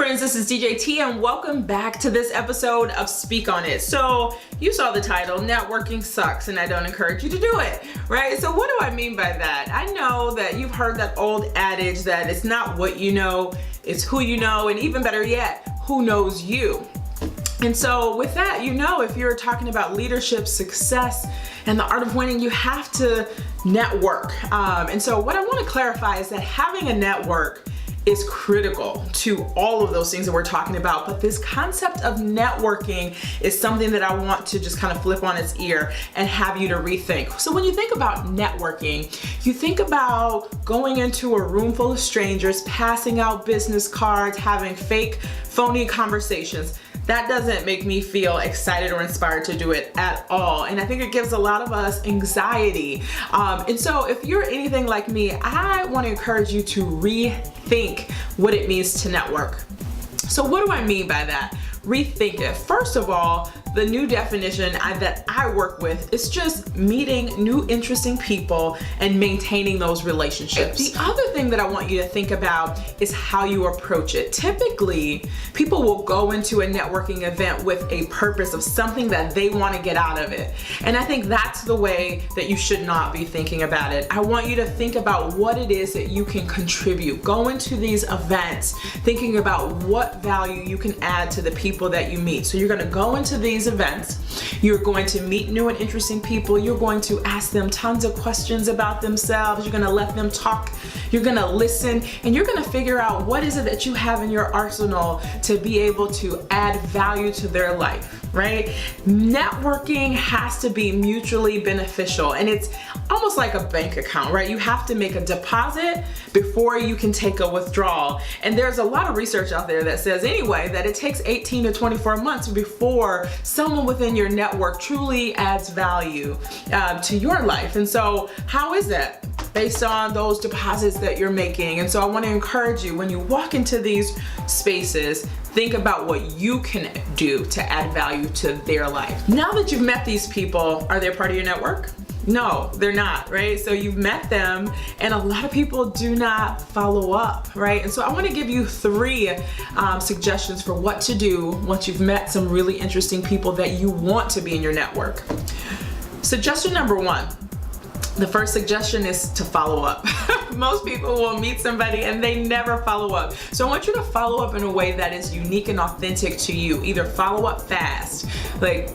friends, this is DJT and welcome back to this episode of Speak On It. So you saw the title, networking sucks and I don't encourage you to do it, right? So what do I mean by that? I know that you've heard that old adage that it's not what you know, it's who you know, and even better yet, who knows you. And so with that, you know, if you're talking about leadership, success, and the art of winning, you have to network. And so what I want to clarify is that having a network is critical to all of those things that we're talking about. But this concept of networking is something that I want to just kind of flip on its ear and have you to rethink. So when you think about networking, you think about going into a room full of strangers, passing out business cards, having fake, phony conversations. That doesn't make me feel excited or inspired to do it at all. And I think it gives a lot of us anxiety. And so if you're anything like me, I want to encourage you to rethink what it means to network. So what do I mean by that? Rethink it. First of all, the new definition that I work with is just meeting new interesting people and maintaining those relationships. The other thing that I want you to think about is how you approach it. Typically, people will go into a networking event with a purpose of something that they want to get out of it. And I think that's the way that you should not be thinking about it. I want you to think about what it is that you can contribute. Go into these events thinking about what value you can add to the people that you meet. So you're going to go into these events, you're going to meet new and interesting people, you're going to ask them tons of questions about themselves, you're going to let them talk, you're going to listen, and you're going to figure out what is it that you have in your arsenal to be able to add value to their life, right? Networking has to be mutually beneficial, and it's almost like a bank account, right? You have to make a deposit before you can take a withdrawal. And there's a lot of research out there that says anyway that it takes 18 to 24 months before someone within your network truly adds value to your life. And so how is that? Based on those deposits that you're making. And so I want to encourage you, when you walk into these spaces, think about what you can do to add value to their life. Now that you've met these people, are they a part of your network? No, they're not, right? So you've met them and a lot of people do not follow up, right? And so I want to give you three suggestions for what to do once you've met some really interesting people that you want to be in your network. Suggestion number one. The first suggestion is to follow up. Most people will meet somebody and they never follow up. So I want you to follow up in a way that is unique and authentic to you. Either follow up fast, like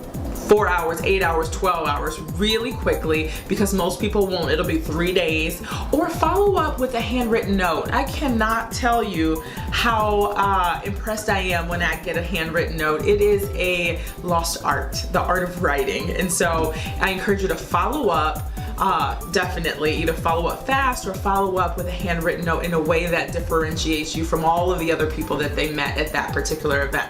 4 hours, 8 hours, 12 hours, really quickly, because most people won't. It'll be 3 days. Or follow up with a handwritten note. I cannot tell you how impressed I am when I get a handwritten note. It is a lost art, the art of writing. And so I encourage you to follow up. Definitely either follow up fast or follow up with a handwritten note in a way that differentiates you from all of the other people that they met at that particular event.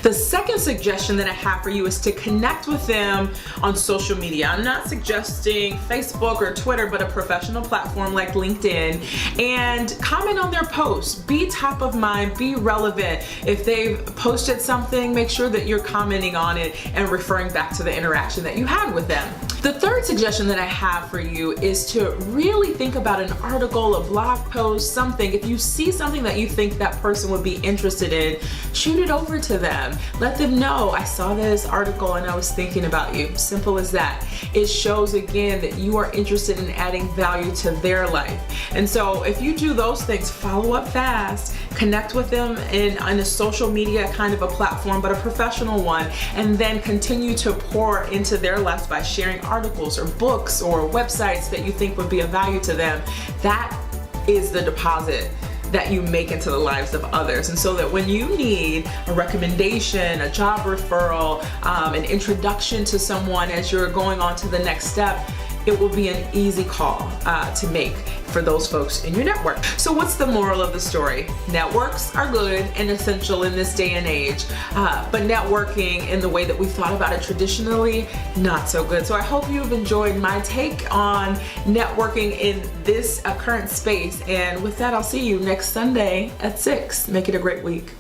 The second suggestion that I have for you is to connect with them on social media. I'm not suggesting Facebook or Twitter, but a professional platform like LinkedIn, and comment on their posts. Be top of mind, be relevant. If they've posted something, make sure that you're commenting on it and referring back to the interaction that you had with them. The third suggestion that I have for you is to really think about an article, a blog post, something. If you see something that you think that person would be interested in, shoot it over to them. Let them know, I saw this article and I was thinking about you. Simple as that. It shows again that you are interested in adding value to their life. And so if you do those things, follow up fast, connect with them in a social media kind of a platform, but a professional one, and then continue to pour into their lives by sharing articles or books or websites that you think would be of value to them. That is the deposit that you make into the lives of others. And so that when you need a recommendation, a job referral, an introduction to someone as you're going on to the next step, it will be an easy call to make for those folks in your network. So what's the moral of the story? Networks are good and essential in this day and age, but networking in the way that we thought about it traditionally, not so good. So I hope you've enjoyed my take on networking in this current space. And with that, I'll see you next Sunday at 6. Make it a great week.